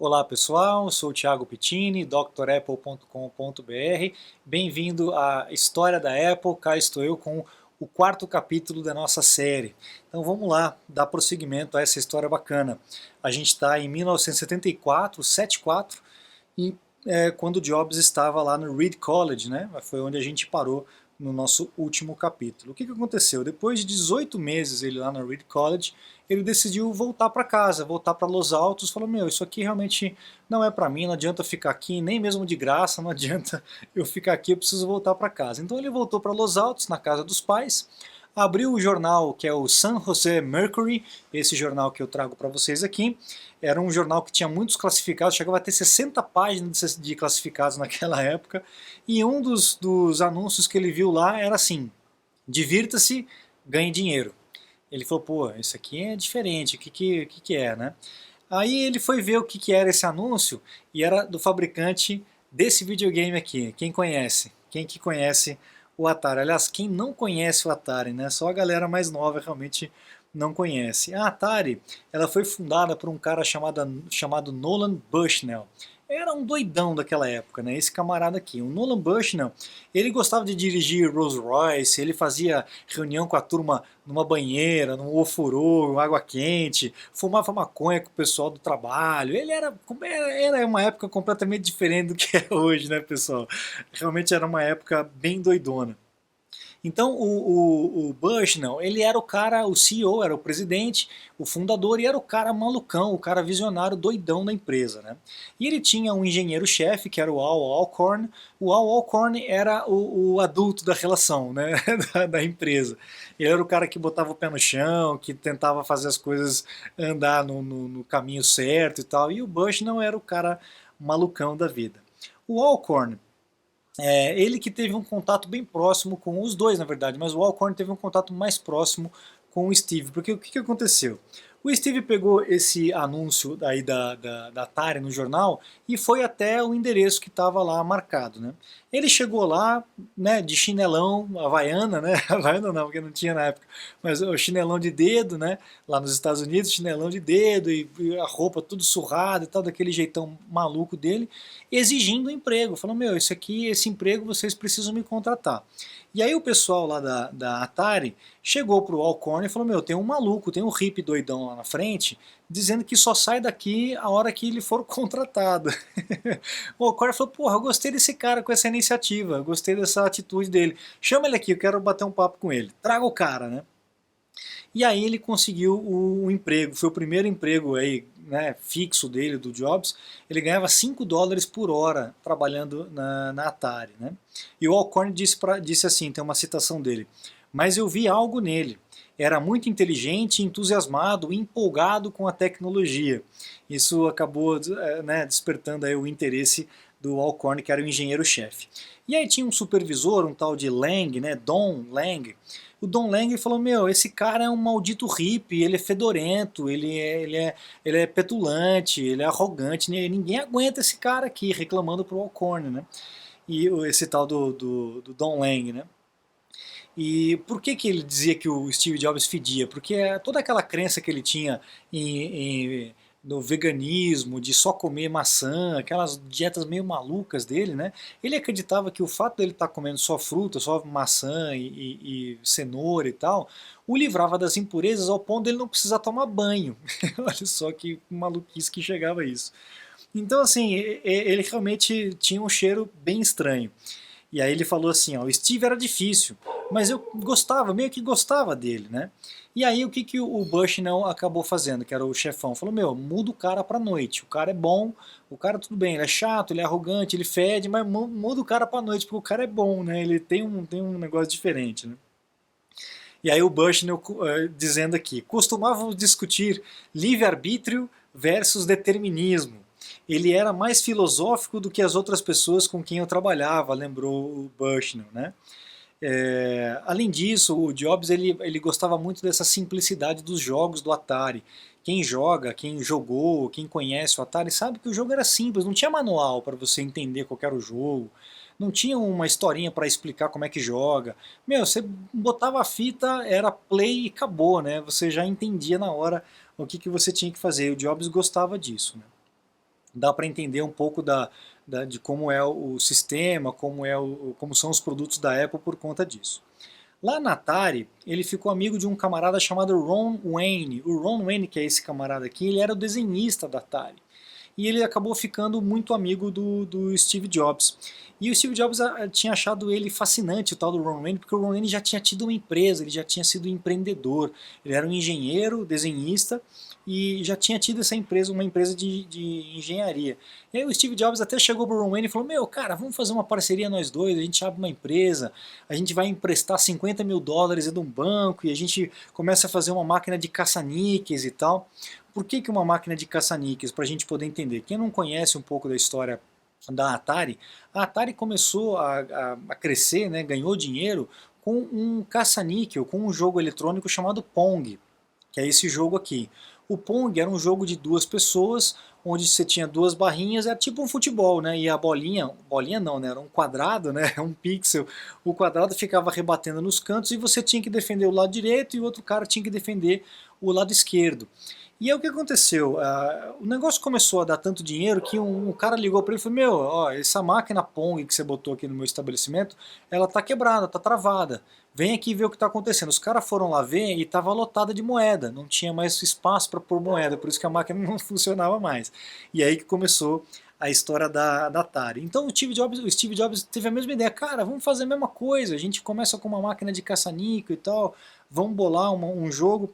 Olá pessoal, sou o Thiago Pittini, drapple.com.br. Bem-vindo à História da Apple. Cá estou eu com o quarto capítulo da nossa série. Então vamos lá, dar prosseguimento a essa história bacana. A gente está em 1974, 74, e quando o Jobs estava lá no Reed College, né? Foi onde a gente parou no nosso último capítulo. O que aconteceu? Depois de 18 meses ele lá no Reed College, ele decidiu voltar para casa, voltar para Los Altos, falou, meu, isso aqui realmente não é para mim, não adianta eu ficar aqui, nem mesmo de graça, não adianta eu ficar aqui, eu preciso voltar para casa. Então ele voltou para Los Altos, na casa dos pais, abriu o jornal que é o San Jose Mercury, esse jornal que eu trago para vocês aqui. Era um jornal que tinha muitos classificados, chegava a ter 60 páginas de classificados naquela época, e um dos anúncios que ele viu lá era assim, divirta-se, ganhe dinheiro. Ele falou, pô, isso aqui é diferente, o que é, né? Aí ele foi ver o que era esse anúncio, e era do fabricante desse videogame aqui. Quem conhece? Quem que conhece o Atari? Aliás, quem não conhece o Atari, né? Só a galera mais nova realmente não conhece. A Atari, ela foi fundada por um cara chamado Nolan Bushnell. Era um doidão daquela época, né? Esse camarada aqui, o Nolan Bushnell, ele gostava de dirigir Rolls Royce, ele fazia reunião com a turma numa banheira, num ofurô, água quente, fumava maconha com o pessoal do trabalho. Ele era uma época completamente diferente do que é hoje, né, pessoal? Realmente era uma época bem doidona. Então o Bushnell, ele era o cara, o CEO, era o presidente, o fundador e era o cara malucão, o cara visionário, doidão da empresa, né? E ele tinha um engenheiro-chefe, que era o Al Alcorn. O Al Alcorn era o adulto da relação, né? da empresa. Ele era o cara que botava o pé no chão, que tentava fazer as coisas andar no caminho certo e tal. E o Bushnell era o cara malucão da vida. O Alcorn, ele que teve um contato bem próximo com os dois, na verdade, mas o Alcorn teve um contato mais próximo com o Steve, porque o que aconteceu? O Steve pegou esse anúncio aí da Atari no jornal e foi até o endereço que estava lá marcado, né? Ele chegou lá, né, de chinelão, havaiana, né? Havaiana não, porque não tinha na época, mas o chinelão de dedo, né? Lá nos Estados Unidos, chinelão de dedo e a roupa tudo surrada e tal, daquele jeitão maluco dele, exigindo um emprego. Falou, meu, esse emprego vocês precisam me contratar. E aí o pessoal lá da Atari chegou pro Alcorn e falou, meu, tem um maluco, tem um hippie doidão lá na frente, dizendo que só sai daqui a hora que ele for contratado. O Alcorn falou, porra, eu gostei desse cara com essa iniciativa, eu gostei dessa atitude dele. Chama ele aqui, eu quero bater um papo com ele. Traga o cara, né? E aí ele conseguiu o emprego, foi o primeiro emprego aí, né, fixo dele, do Jobs. Ele ganhava $5 por hora trabalhando na Atari. Né? E o Alcorn disse assim, tem uma citação dele, mas eu vi algo nele. Era muito inteligente, entusiasmado, empolgado com a tecnologia. Isso acabou né, despertando aí o interesse do Alcorn, que era o engenheiro-chefe. E aí tinha um supervisor, um tal de Lang, né, Don Lang. O Don Lang falou, meu, esse cara é um maldito hippie, ele é fedorento, ele é petulante, ele é arrogante, ninguém aguenta esse cara aqui, reclamando pro Alcorn, né? E esse tal do Don Lang, né? E por que ele dizia que o Steve Jobs fedia? Porque toda aquela crença que ele tinha no veganismo, de só comer maçã, aquelas dietas meio malucas dele, né? Ele acreditava que o fato dele estar comendo só fruta, só maçã e cenoura e tal, o livrava das impurezas ao ponto dele não precisar tomar banho. Olha só que maluquice que chegava a isso. Então, assim, ele realmente tinha um cheiro bem estranho. E aí ele falou assim, ó, o Steve era difícil, mas eu gostava, meio que gostava dele, né? E aí o que o Bushnell acabou fazendo, que era o chefão? Falou, meu, muda o cara pra noite, o cara é bom, o cara tudo bem, ele é chato, ele é arrogante, ele fede, mas muda o cara pra noite, porque o cara é bom, né? Ele tem um negócio diferente, né? E aí o Bushnell dizendo aqui, costumávamos discutir livre-arbítrio versus determinismo. Ele era mais filosófico do que as outras pessoas com quem eu trabalhava, lembrou o Bushnell, né? Além disso, o Jobs ele gostava muito dessa simplicidade dos jogos do Atari. Quem joga, quem jogou, quem conhece o Atari sabe que o jogo era simples, não tinha manual para você entender qual era o jogo, não tinha uma historinha para explicar como é que joga. Meu, você botava a fita, era play e acabou, né? Você já entendia na hora o que você tinha que fazer. O Jobs gostava disso, né? dá para entender um pouco de como é o sistema, como são os produtos da Apple por conta disso. Lá na Atari, ele ficou amigo de um camarada chamado Ron Wayne. O Ron Wayne, que é esse camarada aqui, ele era o desenhista da Atari. E ele acabou ficando muito amigo do Steve Jobs. E o Steve Jobs tinha achado ele fascinante, o tal do Ron Wayne, porque o Ron Wayne já tinha tido uma empresa, ele já tinha sido empreendedor, ele era um engenheiro, desenhista, e já tinha tido essa empresa, uma empresa de engenharia. E aí o Steve Jobs até chegou pro Ron Wayne e falou, meu, cara, vamos fazer uma parceria nós dois, a gente abre uma empresa, a gente vai emprestar US$ 50 mil de um banco, e a gente começa a fazer uma máquina de caça-níqueis e tal. Por que uma máquina de caça-níqueis? Para a gente poder entender. Quem não conhece um pouco da história da Atari, a Atari começou a crescer, né, ganhou dinheiro com um caça-níquel, com um jogo eletrônico chamado Pong, que é esse jogo aqui. O Pong era um jogo de duas pessoas, onde você tinha duas barrinhas, era tipo um futebol, né? E a bolinha não, né? Era um quadrado, né? Um pixel. O quadrado ficava rebatendo nos cantos e você tinha que defender o lado direito e o outro cara tinha que defender o lado esquerdo. E aí o que aconteceu? O negócio começou a dar tanto dinheiro que um cara ligou para ele e falou, meu, ó, essa máquina Pong que você botou aqui no meu estabelecimento, ela tá quebrada, tá travada. Vem aqui ver o que está acontecendo. Os caras foram lá ver e estava lotada de moeda, não tinha mais espaço para pôr moeda, por isso que a máquina não funcionava mais. E aí que começou a história da Atari. Então o Steve Jobs teve a mesma ideia, cara, vamos fazer a mesma coisa, a gente começa com uma máquina de caça-níquel e tal, vamos bolar um jogo.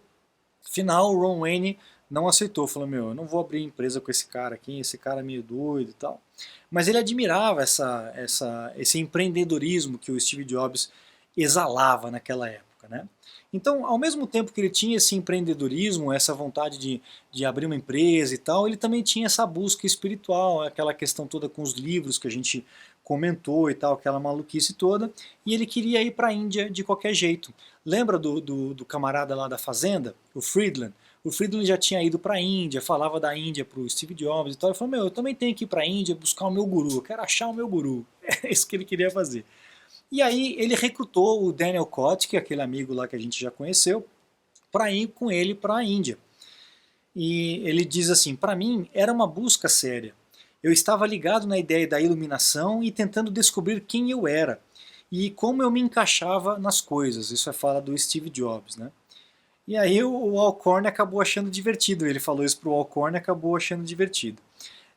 Final, o Ron Wayne não aceitou, falou, meu, eu não vou abrir empresa com esse cara aqui, esse cara é meio doido e tal. Mas ele admirava esse empreendedorismo que o Steve Jobs exalava naquela época, né? Então, ao mesmo tempo que ele tinha esse empreendedorismo, essa vontade de abrir uma empresa e tal, ele também tinha essa busca espiritual, aquela questão toda com os livros que a gente comentou e tal, aquela maluquice toda, e ele queria ir para a Índia de qualquer jeito. Lembra do camarada lá da fazenda, o Friedland? O Friedland já tinha ido para a Índia, falava da Índia para o Steve Jobs e tal, ele falou, meu, eu também tenho que ir para a Índia buscar o meu guru, eu quero achar o meu guru. É isso que ele queria fazer. E aí ele recrutou o Daniel Kotick, aquele amigo lá que a gente já conheceu, para ir com ele para a Índia. E ele diz assim, para mim era uma busca séria. Eu estava ligado na ideia da iluminação e tentando descobrir quem eu era e como eu me encaixava nas coisas. Isso é fala do Steve Jobs, né? E aí o Alcorn acabou achando divertido. Ele falou isso para o Alcorn e acabou achando divertido.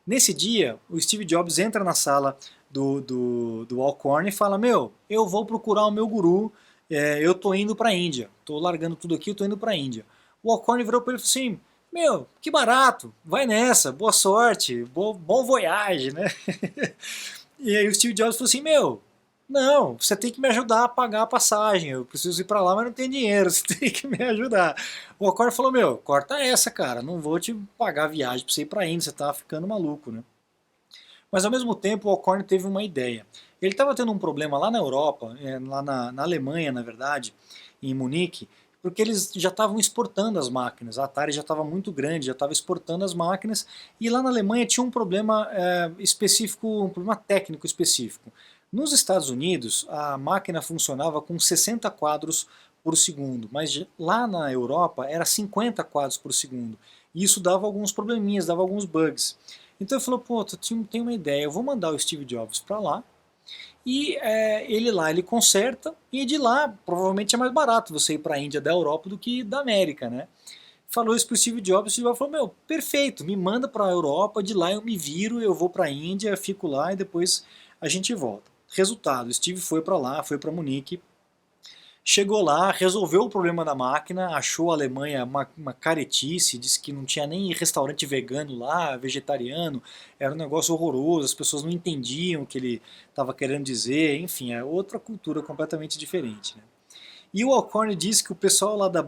Nesse dia, o Steve Jobs entra na sala do Alcorn e fala, meu, eu vou procurar o meu guru, eu tô indo para a Índia, tô largando tudo aqui, eu tô indo para a Índia. O Alcorn virou para ele e falou assim, meu, que barato, vai nessa, boa sorte, bom voyage, né? E aí o Steve Jobs falou assim, meu, não, você tem que me ajudar a pagar a passagem, eu preciso ir para lá, mas não tenho dinheiro, você tem que me ajudar. O Alcorn falou, meu, corta essa, cara, não vou te pagar a viagem para você ir para a Índia, você tá ficando maluco, né? Mas ao mesmo tempo o Alcorn teve uma ideia. Ele estava tendo um problema lá na Europa, lá na Alemanha, na verdade, em Munique, porque eles já estavam exportando as máquinas. A Atari já estava muito grande, já estava exportando as máquinas, e lá na Alemanha tinha um problema específico, um problema técnico específico. Nos Estados Unidos, a máquina funcionava com 60 quadros por segundo, mas lá na Europa era 50 quadros por segundo. E isso dava alguns probleminhas, dava alguns bugs. Então ele falou, pô, tenho uma ideia, eu vou mandar o Steve Jobs para lá, e ele lá ele conserta, e de lá provavelmente é mais barato você ir para a Índia da Europa do que da América, né? Falou isso pro Steve Jobs, o Steve Jobs falou, meu, perfeito, me manda para a Europa, de lá eu me viro, eu vou para a Índia, fico lá e depois a gente volta. Resultado, o Steve foi para lá, foi para Munique, chegou lá, resolveu o problema da máquina, achou a Alemanha uma caretice, disse que não tinha nem restaurante vegano lá, vegetariano, era um negócio horroroso, as pessoas não entendiam o que ele estava querendo dizer, enfim, é outra cultura completamente diferente, né? E o Alcorn disse que o pessoal lá da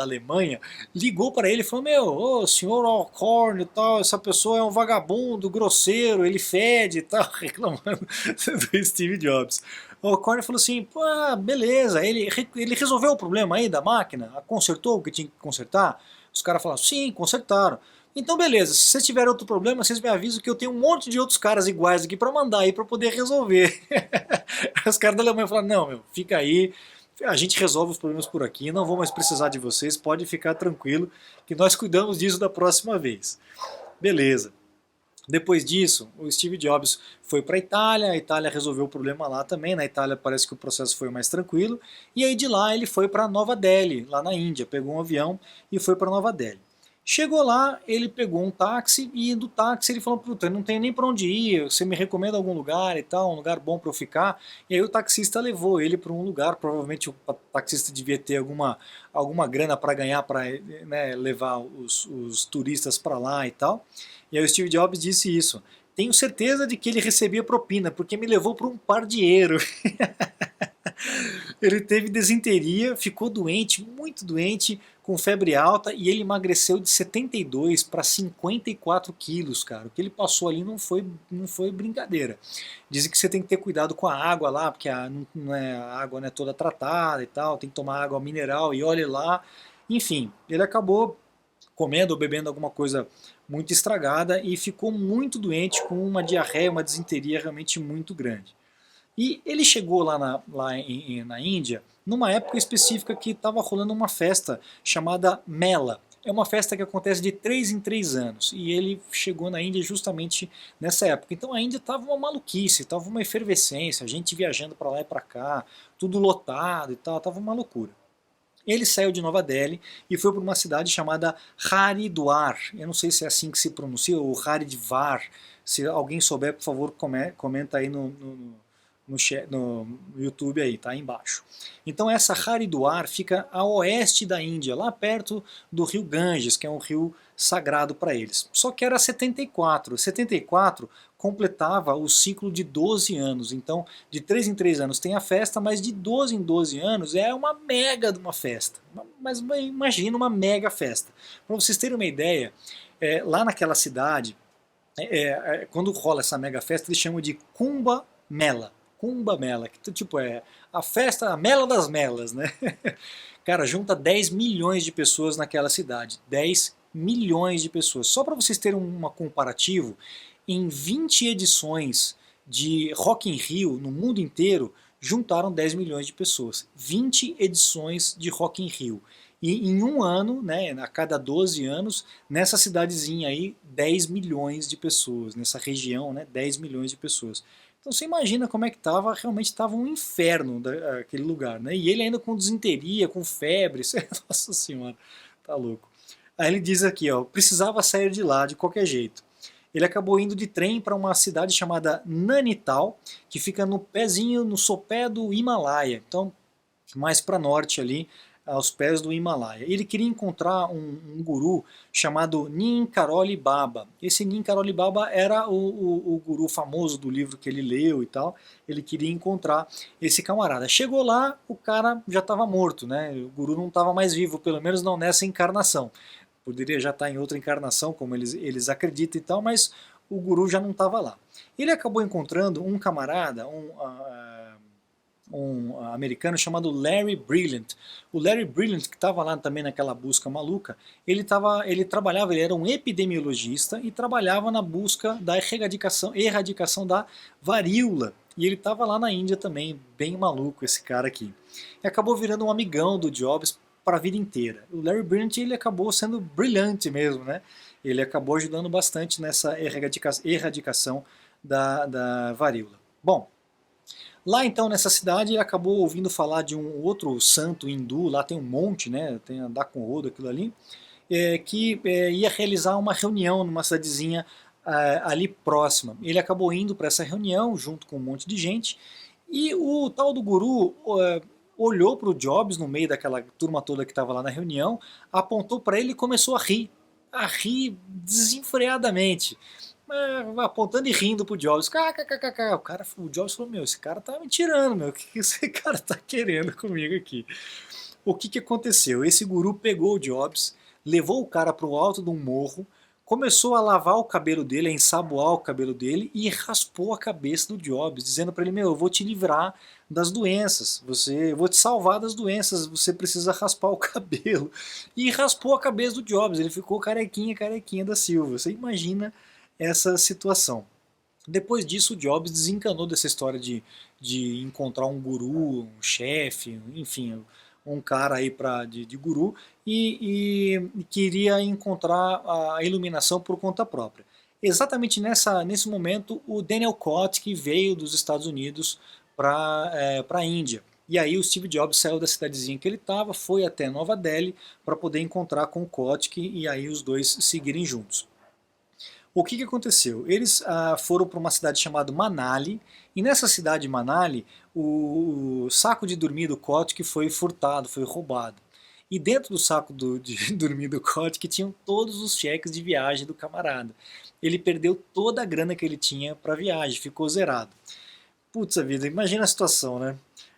Alemanha, ligou para ele e falou, meu, ô, senhor Alcorn e tal, essa pessoa é um vagabundo, grosseiro, ele fede e tal, reclamando do Steve Jobs. O Alcorn falou assim, pô, beleza, ele resolveu o problema aí da máquina, consertou o que tinha que consertar? Os caras falaram, sim, consertaram. Então beleza, se vocês tiverem outro problema, vocês me avisam que eu tenho um monte de outros caras iguais aqui para mandar aí para poder resolver. Os caras da Alemanha falaram, não, meu, fica aí, a gente resolve os problemas por aqui, não vou mais precisar de vocês, pode ficar tranquilo que nós cuidamos disso da próxima vez. Beleza. Depois disso, o Steve Jobs foi para a Itália resolveu o problema lá também, na Itália parece que o processo foi mais tranquilo, e aí de lá ele foi para Nova Delhi, lá na Índia, pegou um avião e foi para Nova Delhi. Chegou lá, ele pegou um táxi e do táxi ele falou, puta, eu não tenho nem para onde ir, você me recomenda algum lugar e tal, um lugar bom para eu ficar? E aí o taxista levou ele para um lugar, provavelmente o taxista devia ter alguma grana para ganhar, para, né, levar os turistas para lá e tal. E aí o Steve Jobs disse isso. Tenho certeza de que ele recebia propina, porque me levou para um pardieiro. Ele teve desinteria, ficou doente, muito doente, com febre alta, e ele emagreceu de 72 para 54 quilos, cara. O que ele passou ali não foi brincadeira. Dizem que você tem que ter cuidado com a água lá, porque a água não é toda tratada e tal, tem que tomar água mineral, e olhe lá. Enfim, ele acabou comendo ou bebendo alguma coisa muito estragada e ficou muito doente, com uma diarreia, uma disenteria realmente muito grande. E ele chegou lá na Índia numa época específica que estava rolando uma festa chamada Mela. É uma festa que acontece de 3 em 3 anos. E ele chegou na Índia justamente nessa época. Então a Índia estava uma maluquice, estava uma efervescência, a gente viajando para lá e para cá, tudo lotado e tal, estava uma loucura. Ele saiu de Nova Delhi e foi para uma cidade chamada Haridwar. Eu não sei se é assim que se pronuncia, ou Haridwar. Se alguém souber, por favor, comenta aí no YouTube aí, tá aí embaixo. Então essa Haridwar fica a oeste da Índia, lá perto do rio Ganges, que é um rio sagrado para eles. Só que era 74. 74 completava o ciclo de 12 anos. Então, de 3 em 3 anos tem a festa, mas de 12 em 12 anos é uma mega de uma festa. Mas imagina uma mega festa. Para vocês terem uma ideia, lá naquela cidade, quando rola essa mega festa, eles chamam de Kumbh Mela. Kumbh Mela, que tipo é a festa, a mela das melas, né? Cara, junta 10 milhões de pessoas naquela cidade. 10 milhões de pessoas. Só para vocês terem um comparativo, em 20 edições de Rock in Rio no mundo inteiro, juntaram 10 milhões de pessoas. 20 edições de Rock in Rio. E em um ano, né, a cada 12 anos, nessa cidadezinha aí, 10 milhões de pessoas. Nessa região, né, 10 milhões de pessoas. Então você imagina como é que estava, realmente estava um inferno aquele lugar, né? E ele ainda com desinteria, com febre, nossa senhora, tá louco. Aí ele diz aqui, ó, precisava sair de lá de qualquer jeito. Ele acabou indo de trem para uma cidade chamada Nainital, que fica no pezinho, no sopé do Himalaia. Então, mais para norte ali, aos pés do Himalaia. Ele queria encontrar um guru chamado Ninkaroli Baba. Esse Ninkaroli Baba era o guru famoso do livro que ele leu e tal. Ele queria encontrar esse camarada. Chegou lá, o cara já estava morto, né? O guru não estava mais vivo, pelo menos não nessa encarnação. Poderia já estar em outra encarnação, como eles acreditam e tal, mas o guru já não estava lá. Ele acabou encontrando um camarada, um americano chamado Larry Brilliant. O Larry Brilliant, que estava lá também naquela busca maluca, ele trabalhava, ele era um epidemiologista e trabalhava na busca da erradicação da varíola. E ele estava lá na Índia também, bem maluco esse cara aqui. E acabou virando um amigão do Jobs para a vida inteira. O Larry Brilliant ele acabou sendo brilhante mesmo, né? Ele acabou ajudando bastante nessa erradicação da varíola. Bom, lá então nessa cidade ele acabou ouvindo falar de um outro santo hindu, lá tem um monte, né, tem andar com rodo, aquilo ali, que ia realizar uma reunião numa cidadezinha ali próxima. Ele acabou indo para essa reunião junto com um monte de gente e o tal do guru olhou para o Jobs no meio daquela turma toda que estava lá na reunião, apontou para ele e começou a rir desenfreadamente, apontando e rindo pro Jobs. O Jobs falou, meu, esse cara tá me tirando, meu, o que esse cara tá querendo comigo aqui? O que aconteceu? Esse guru pegou o Jobs, levou o cara pro alto de um morro, começou a lavar o cabelo dele, a ensaboar o cabelo dele e raspou a cabeça do Jobs, dizendo para ele, meu, eu vou te livrar das doenças, eu vou te salvar das doenças, você precisa raspar o cabelo. E raspou a cabeça do Jobs, ele ficou carequinha da Silva. Você imagina essa situação. Depois disso, o Jobs desencanou dessa história de encontrar um guru, um chefe, enfim, um cara aí de guru e queria encontrar a iluminação por conta própria. Exatamente nesse momento, o Daniel Kottke veio dos Estados Unidos para a Índia. E aí o Steve Jobs saiu da cidadezinha que ele estava, foi até Nova Delhi para poder encontrar com o Kottke e aí os dois seguirem juntos. O que aconteceu? Eles foram para uma cidade chamada Manali, e nessa cidade de Manali, o saco de dormir do Kotick foi furtado, foi roubado. E dentro do saco de dormir do Kotick tinham todos os cheques de viagem do camarada. Ele perdeu toda a grana que ele tinha para viagem, ficou zerado. Putz a vida, imagina a situação, né?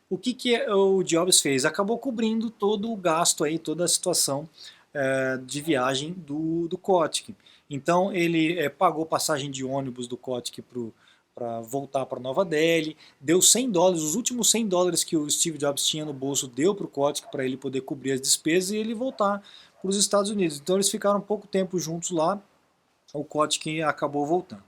O que o Jobs fez? Acabou cobrindo todo o gasto aí, toda a situação de viagem do Kotick. Então ele pagou passagem de ônibus do Kotick para voltar para Nova Delhi, deu $100, os últimos $100 que o Steve Jobs tinha no bolso deu para o Kotick para ele poder cobrir as despesas e ele voltar para os Estados Unidos. Então eles ficaram pouco tempo juntos lá, o Kotick acabou voltando.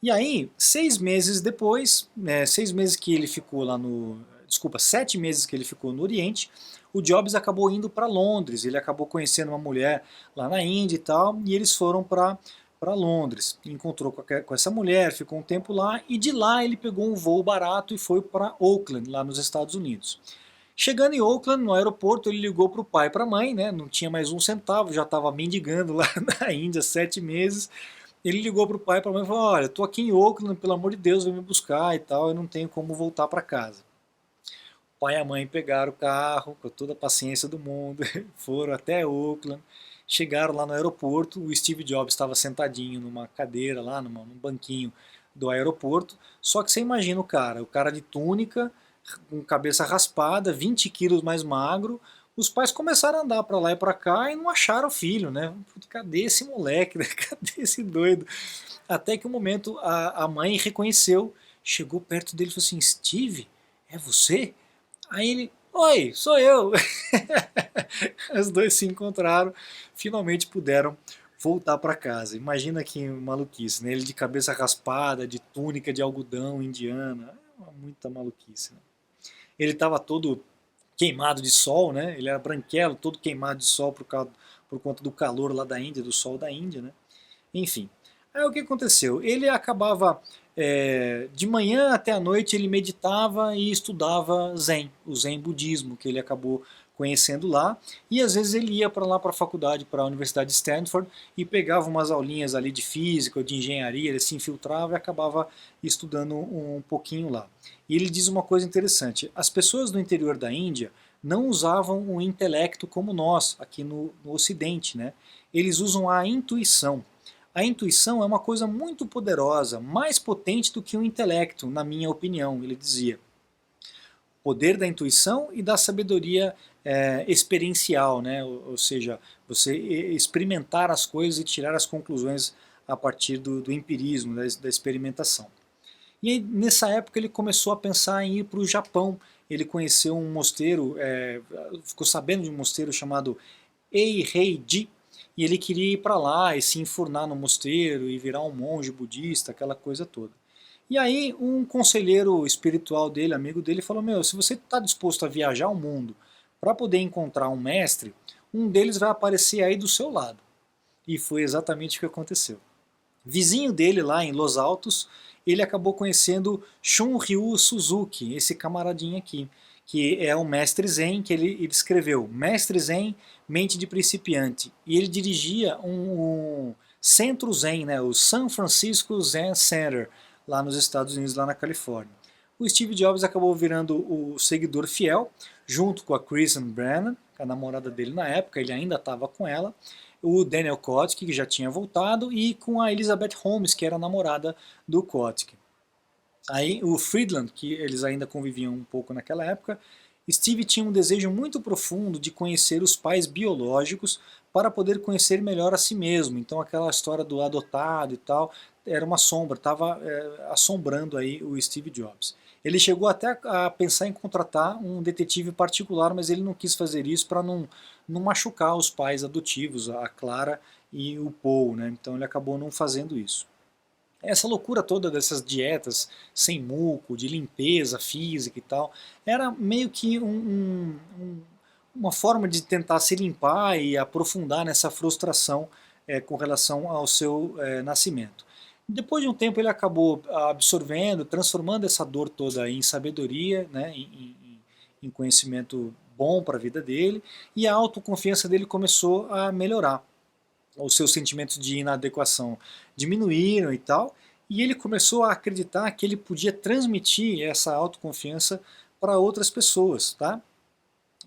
E aí, 6 meses depois, 6 meses que ele ficou lá no... Desculpa, 7 meses que ele ficou no Oriente, o Jobs acabou indo para Londres, ele acabou conhecendo uma mulher lá na Índia e tal, e eles foram para Londres. Encontrou com essa mulher, ficou um tempo lá, e de lá ele pegou um voo barato e foi para Auckland, lá nos Estados Unidos. Chegando em Auckland, no aeroporto, ele ligou para o pai e para a mãe, né? Não tinha mais um centavo, já estava mendigando lá na Índia 7 meses. Ele ligou para o pai e para a mãe e falou: olha, estou aqui em Auckland, pelo amor de Deus, vem me buscar e tal, eu não tenho como voltar para casa. O pai e a mãe pegaram o carro com toda a paciência do mundo, foram até Auckland, chegaram lá no aeroporto, o Steve Jobs estava sentadinho numa cadeira lá, num banquinho do aeroporto, só que você imagina o cara de túnica, com cabeça raspada, 20 quilos mais magro. Os pais começaram a andar para lá e para cá e não acharam o filho, né? Cadê esse moleque? Cadê esse doido? Até que um momento a mãe reconheceu, chegou perto dele e falou assim: Steve, é você? Aí ele: oi, sou eu. Os dois se encontraram, finalmente puderam voltar para casa. Imagina que maluquice, né? Ele de cabeça raspada, de túnica de algodão indiana, muita maluquice, né? Ele estava todo queimado de sol, né? Ele era branquelo, todo queimado de sol por conta do calor lá da Índia, do sol da Índia, né? Enfim. Aí o que aconteceu? Ele acabava de manhã até a noite ele meditava e estudava Zen, o Zen budismo que ele acabou conhecendo lá, e às vezes ele ia para lá para a faculdade, para a Universidade de Stanford e pegava umas aulinhas ali de física ou de engenharia, ele se infiltrava e acabava estudando um pouquinho lá. E ele diz uma coisa interessante: as pessoas do interior da Índia não usavam o intelecto como nós, aqui no Ocidente, né? Eles usam a intuição. A intuição é uma coisa muito poderosa, mais potente do que o intelecto, na minha opinião, ele dizia. O poder da intuição e da sabedoria experiencial, né? Ou seja, você experimentar as coisas e tirar as conclusões a partir do empirismo, da experimentação. E aí, nessa época ele começou a pensar em ir para o Japão. Ele conheceu um mosteiro, ficou sabendo de um mosteiro chamado Eiheiji, e ele queria ir para lá e se enfurnar no mosteiro e virar um monge budista, aquela coisa toda. E aí um conselheiro espiritual dele, amigo dele, falou: meu, se você está disposto a viajar o mundo para poder encontrar um mestre, um deles vai aparecer aí do seu lado. E foi exatamente o que aconteceu. Vizinho dele lá em Los Altos, ele acabou conhecendo Shunryu Suzuki, esse camaradinho aqui, que é um mestre Zen, que ele escreveu Mestre Zen, Mente de Principiante, e ele dirigia um centro Zen, né, o San Francisco Zen Center, lá nos Estados Unidos, lá na Califórnia. O Steve Jobs acabou virando o seguidor fiel, junto com a Kristen Brennan, a namorada dele na época, ele ainda estava com ela, o Daniel Kotick, que já tinha voltado, e com a Elizabeth Holmes, que era a namorada do Kotick. Aí o Friedland, que eles ainda conviviam um pouco naquela época, Steve tinha um desejo muito profundo de conhecer os pais biológicos para poder conhecer melhor a si mesmo. Então aquela história do adotado e tal era uma sombra, estava assombrando aí o Steve Jobs. Ele chegou até a pensar em contratar um detetive particular, mas ele não quis fazer isso para não machucar os pais adotivos, a Clara e o Paul, né? Então ele acabou não fazendo isso. Essa loucura toda dessas dietas sem muco, de limpeza física e tal, era meio que uma forma de tentar se limpar e aprofundar nessa frustração com relação ao seu nascimento. Depois de um tempo ele acabou absorvendo, transformando essa dor toda em sabedoria, né, em conhecimento bom para a vida dele, e a autoconfiança dele começou a melhorar. Os seus sentimentos de inadequação diminuíram e tal, e ele começou a acreditar que ele podia transmitir essa autoconfiança para outras pessoas, tá?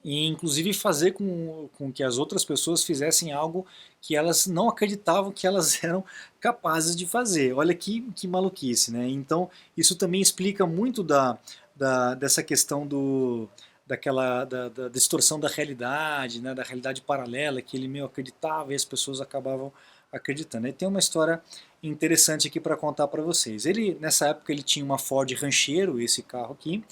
E inclusive fazer com que as outras pessoas fizessem algo que elas não acreditavam que elas eram capazes de fazer. Olha que maluquice, né? Então isso também explica muito dessa questão da distorção da realidade, né? Da realidade paralela, que ele meio acreditava e as pessoas acabavam acreditando. E tem uma história interessante aqui para contar para vocês. Ele, nessa época, ele tinha uma Ford Rancheiro, esse carro aqui,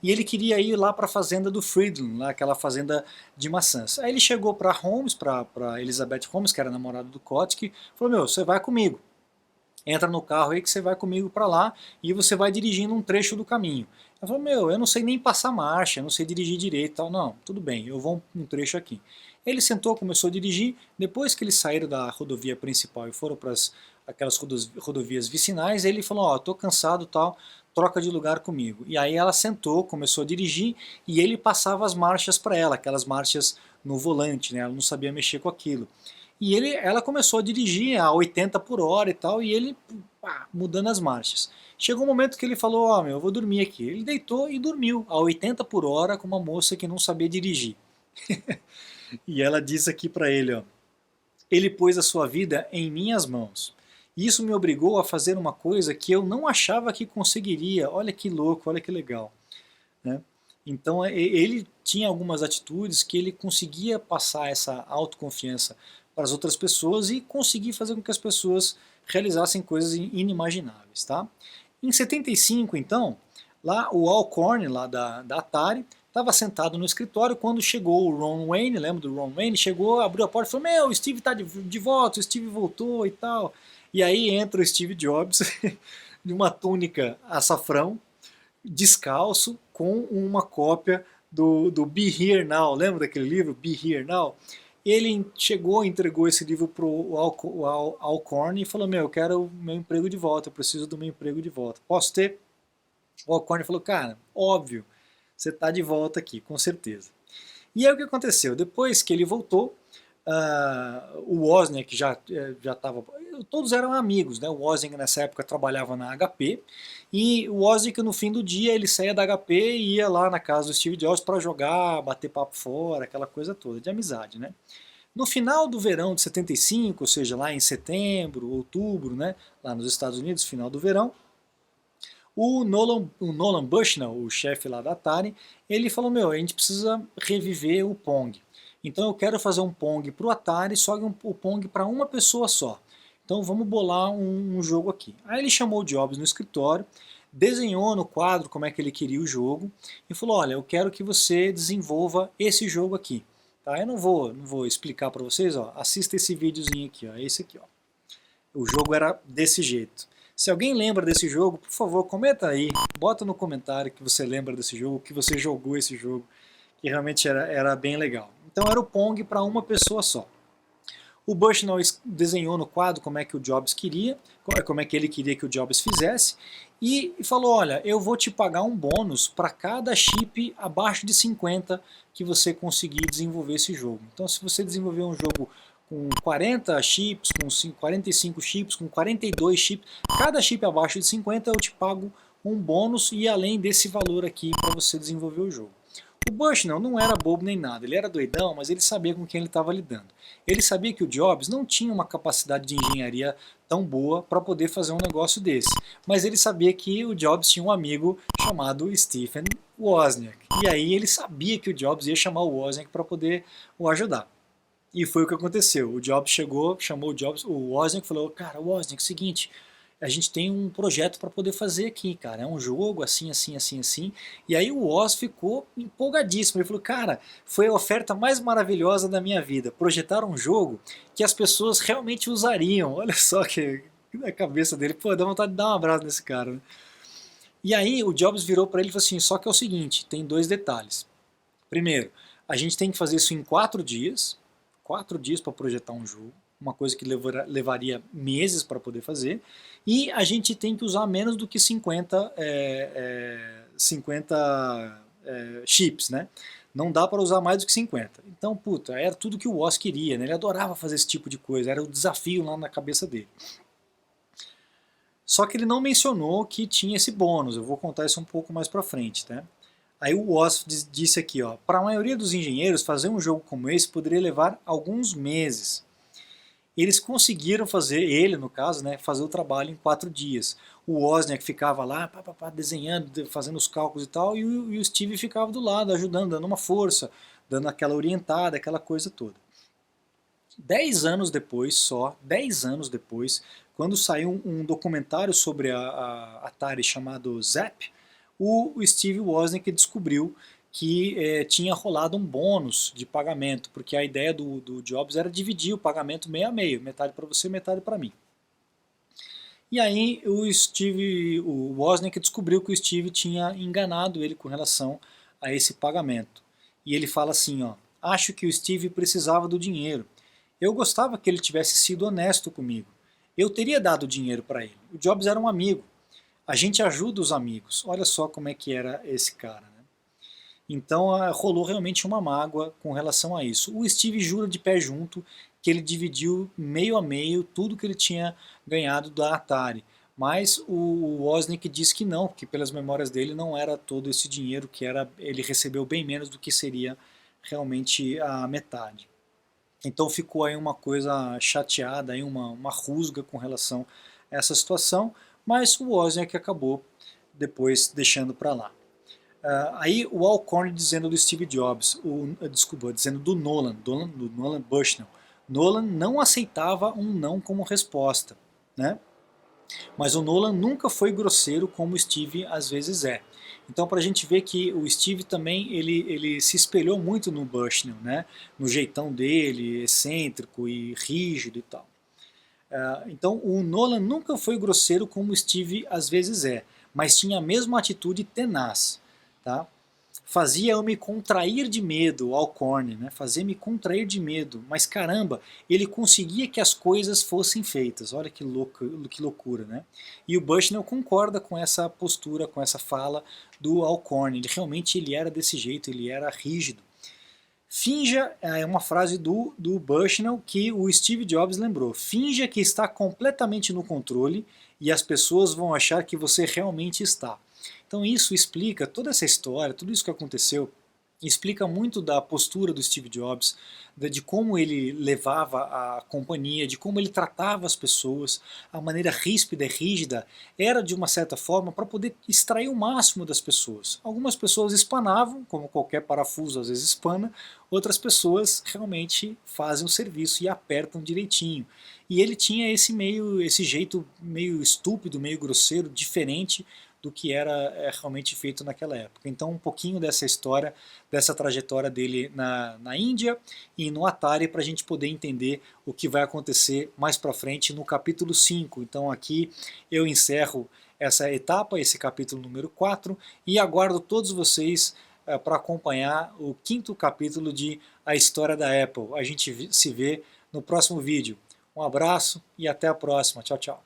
e ele queria ir lá para a fazenda do Friedland, lá, aquela fazenda de maçãs. Aí ele chegou para Holmes, para Elizabeth Holmes, que era namorada do Kotick, falou: meu, você vai comigo. Entra no carro aí que você vai comigo para lá e você vai dirigindo um trecho do caminho. Ela falou: meu, eu não sei nem passar marcha, eu não sei dirigir direito e tal. Não, tudo bem, eu vou um trecho aqui. Ele sentou, começou a dirigir. Depois que eles saíram da rodovia principal e foram para aquelas rodovias vicinais, ele falou: ó, tô cansado, tal, troca de lugar comigo. E aí ela sentou, começou a dirigir e ele passava as marchas para ela, aquelas marchas no volante, né? Ela não sabia mexer com aquilo. E ela começou a dirigir a 80 por hora e tal, e ele mudando as marchas. Chegou um momento que ele falou: ó, meu, eu vou dormir aqui. Ele deitou e dormiu a 80 por hora com uma moça que não sabia dirigir. E ela disse aqui para ele: ó, ele pôs a sua vida em minhas mãos. Isso me obrigou a fazer uma coisa que eu não achava que conseguiria. Olha que louco, olha que legal, né? Então ele tinha algumas atitudes que ele conseguia passar essa autoconfiança para as outras pessoas e conseguir fazer com que as pessoas realizassem coisas inimagináveis, tá? Em 75, então, lá o Alcorn, lá da Atari, estava sentado no escritório quando chegou o Ron Wayne, lembra do Ron Wayne? Chegou, abriu a porta e falou: meu, o Steve está de volta, o Steve voltou e tal. E aí entra o Steve Jobs, de uma túnica açafrão, descalço, com uma cópia do Be Here Now. Lembra daquele livro, Be Here Now? Ele chegou, entregou esse livro para o Alcorn e falou: meu, eu quero o meu emprego de volta, eu preciso do meu emprego de volta. Posso ter? O Alcorn falou: cara, óbvio, você está de volta aqui, com certeza. E aí o que aconteceu? Depois que ele voltou, o Wozniak já estava... Todos eram amigos, né? O Wozniak nessa época trabalhava na HP, e o Wozniak no fim do dia ele saía da HP e ia lá na casa do Steve Jobs para jogar, bater papo fora, aquela coisa toda, de amizade, né? No final do verão de 75, ou seja, lá em setembro, outubro, né? Lá nos Estados Unidos, final do verão, o Nolan Bushnell, o chefe lá da Atari, ele falou: meu, a gente precisa reviver o Pong. Então eu quero fazer um Pong para o Atari, só que o Pong para uma pessoa só. Então vamos bolar um jogo aqui. Aí ele chamou o Jobs no escritório, desenhou no quadro como é que ele queria o jogo e falou: olha, eu quero que você desenvolva esse jogo aqui. Tá? Eu não vou explicar para vocês, ó. Assista esse videozinho aqui, ó, esse aqui, ó. O jogo era desse jeito. Se alguém lembra desse jogo, por favor, comenta aí, bota no comentário que você lembra desse jogo, que você jogou esse jogo, que realmente era bem legal. Então era o Pong para uma pessoa só. O Bushnell desenhou no quadro como é que o Jobs queria, como é que ele queria que o Jobs fizesse, e falou: olha, eu vou te pagar um bônus para cada chip abaixo de 50 que você conseguir desenvolver esse jogo. Então se você desenvolver um jogo com 40 chips, com 45 chips, com 42 chips, cada chip abaixo de 50 eu te pago um bônus e além desse valor aqui para você desenvolver o jogo. O Bushnell não era bobo nem nada, ele era doidão, mas ele sabia com quem ele estava lidando. Ele sabia que o Jobs não tinha uma capacidade de engenharia tão boa para poder fazer um negócio desse, mas ele sabia que o Jobs tinha um amigo chamado Stephen Wozniak, e aí ele sabia que o Jobs ia chamar o Wozniak para poder o ajudar. E foi o que aconteceu. O Jobs chegou, chamou o Jobs, o Wozniak falou: cara, Wozniak, seguinte, a gente tem um projeto para poder fazer aqui, cara. É um jogo assim, assim, assim, assim. E aí o Woz ficou empolgadíssimo. Ele falou: cara, foi a oferta mais maravilhosa da minha vida. Projetar um jogo que as pessoas realmente usariam. Olha só que na cabeça dele. Pô, dá vontade de dar um abraço nesse cara, né? E aí o Jobs virou para ele e falou assim: só que é o seguinte, tem dois detalhes. Primeiro, A gente tem que fazer isso em 4 dias para projetar um jogo, uma coisa que levaria meses para poder fazer, e a gente tem que usar menos do que 50 chips, né? Não dá para usar mais do que 50. Então, puta, era tudo que o Woz queria, né? Ele adorava fazer esse tipo de coisa, era o desafio lá na cabeça dele. Só que ele não mencionou que tinha esse bônus, eu vou contar isso um pouco mais para frente, tá? Aí o Woz disse aqui, ó, para a maioria dos engenheiros, fazer um jogo como esse poderia levar alguns meses. Eles conseguiram fazer, ele no caso, né, fazer o trabalho em 4 dias. O Wozniak ficava lá, desenhando, fazendo os cálculos e tal, e o Steve ficava do lado, ajudando, dando uma força, dando aquela orientada, aquela coisa toda. 10 anos depois, só 10 anos depois, quando saiu um documentário sobre a Atari chamado Zap, o Steve Wozniak descobriu que tinha rolado um bônus de pagamento, porque a ideia do Jobs era dividir o pagamento meio a meio, metade para você, metade para mim. E aí o Wozniak descobriu que o Steve tinha enganado ele com relação a esse pagamento. E ele fala assim, ó, acho que o Steve precisava do dinheiro. Eu gostava que ele tivesse sido honesto comigo. Eu teria dado dinheiro para ele. O Jobs era um amigo. A gente ajuda os amigos. Olha só como é que era esse cara. Né? Então rolou realmente uma mágoa com relação a isso. O Steve jura de pé junto que ele dividiu meio a meio tudo que ele tinha ganhado da Atari. Mas o Wozniak diz que não, que pelas memórias dele não era todo esse dinheiro, que era, ele recebeu bem menos do que seria realmente a metade. Então ficou aí uma coisa chateada, aí uma rusga com relação a essa situação, mas o Wozniak acabou depois deixando para lá. Aí o Alcorn dizendo do Steve Jobs, desculpa, dizendo do Nolan Bushnell. Nolan não aceitava um não como resposta, né? Mas o Nolan nunca foi grosseiro como o Steve às vezes é. Então, para a gente ver que o Steve também ele se espelhou muito no Bushnell, né? No jeitão dele, excêntrico e rígido e tal. Então, o Nolan nunca foi grosseiro como o Steve às vezes é, mas tinha a mesma atitude tenaz. Tá? Fazia eu me contrair de medo, o Alcorn, né? Fazia me contrair de medo, mas caramba, ele conseguia que as coisas fossem feitas. Olha que loucura, né? E o Bushnell concorda com essa postura, com essa fala do Alcorn. Ele realmente ele era desse jeito, ele era rígido. Finja, é uma frase do Bushnell que o Steve Jobs lembrou. Finja que está completamente no controle e as pessoas vão achar que você realmente está. Então isso explica toda essa história, tudo isso que aconteceu, explica muito da postura do Steve Jobs, de como ele levava a companhia, de como ele tratava as pessoas, a maneira ríspida e rígida era de uma certa forma para poder extrair o máximo das pessoas. Algumas pessoas espanavam, como qualquer parafuso às vezes espana, outras pessoas realmente fazem o serviço e apertam direitinho. E ele tinha esse jeito meio estúpido, meio grosseiro, diferente do que era realmente feito naquela época. Então um pouquinho dessa história, dessa trajetória dele na Índia e no Atari para a gente poder entender o que vai acontecer mais para frente no capítulo 5. Então aqui eu encerro essa etapa, esse capítulo número 4 e aguardo todos vocês para acompanhar o 5º capítulo de A História da Apple. A gente se vê no próximo vídeo. Um abraço e até a próxima. Tchau, tchau.